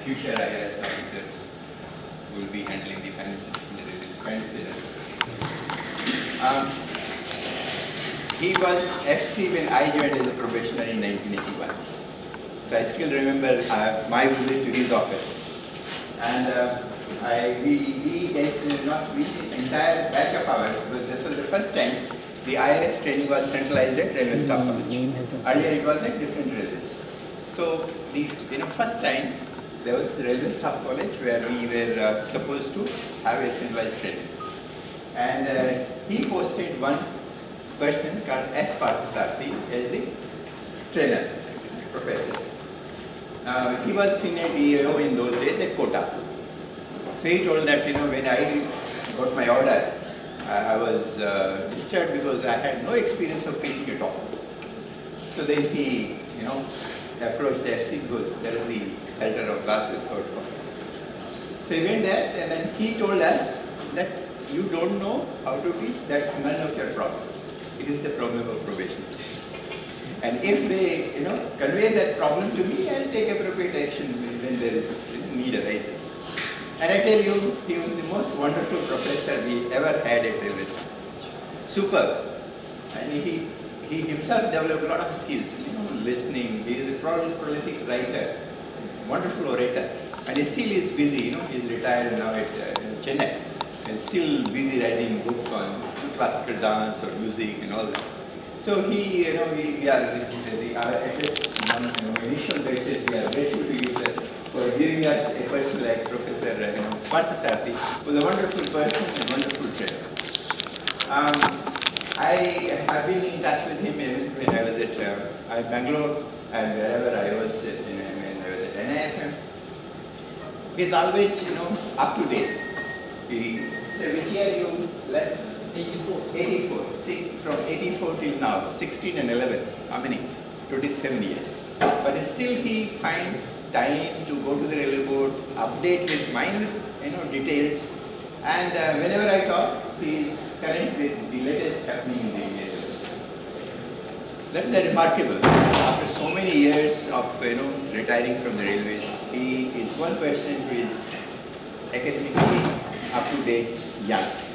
future IRS officers who will be handling the financial industry. He was FC when I joined as a probationer in 1981. So I still remember my visit to his office. And the entire batch of ours, because this was the first time the IRS training was centralized at Railway Staff College. Earlier it was at different railways. So the first time there was the Railway Staff College where we were supposed to have a centralized training. And he posted one person called S. Parthasarthi as the trainer, professor. He was senior DAO in those days at Kota. So he told that, when I got my order, I was disturbed because I had no experience of teaching at all. So then he, approached the FC because there is the elder of classes. So he went there and then he told us that you don't know how to teach, that's none of your problem. It is the problem of probation. And if they, convey that problem to me, I'll take appropriate action when there is need arises. And I tell you, he was the most wonderful professor we ever had at Railway. Superb. And he himself developed a lot of skills, listening. He is a prolific writer, wonderful orator. And he still is busy, he's retired now at Chennai. And still busy writing books on classical dance or music and all that. So we are at this initial basis, we are grateful to you, sir, for giving us a person like Professor Parthasarthi, who is a wonderful person and wonderful trainer. I have been in touch with him when I was at Bangalore and wherever I was when I was at NIFM. He's always, up to date. Which year you left? 84. See, from 84 till now, 16 and 11. How many? 27 years. But still he finds time to go to the railway board, update his mind, details. And whenever I talk, he is current with the latest happening in the railways. That's remarkable. After so many years of retiring from the railways, he is one person who is academically up to date, young.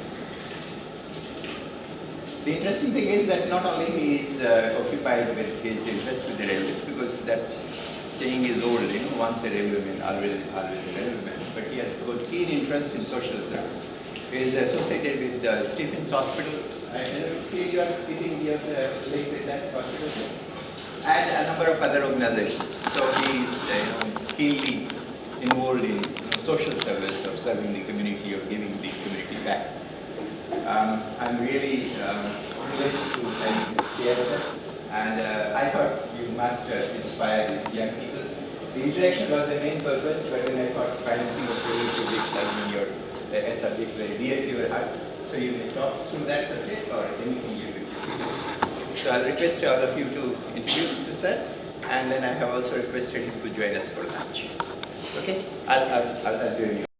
The interesting thing is that not only he is occupied with his interest with the railways, because that saying is old, once a railwayman, always a railwayman, but he has got keen interest in social service. He is associated with Stephen's Hospital. I see you are speaking of the link with that hospital, and a number of other organizations. So he is keenly involved in social service, of serving the community, of giving the community back. I'm really privileged to share this, and I thought you must inspire these young people. The interaction was the main purpose, but then I thought financing was really too big, like in your subject very dear to your heart. So you may talk through that subject or anything you wish. So I'll request all of you to introduce yourself, and then I have also requested you to join us for lunch. Okay? I'll join you.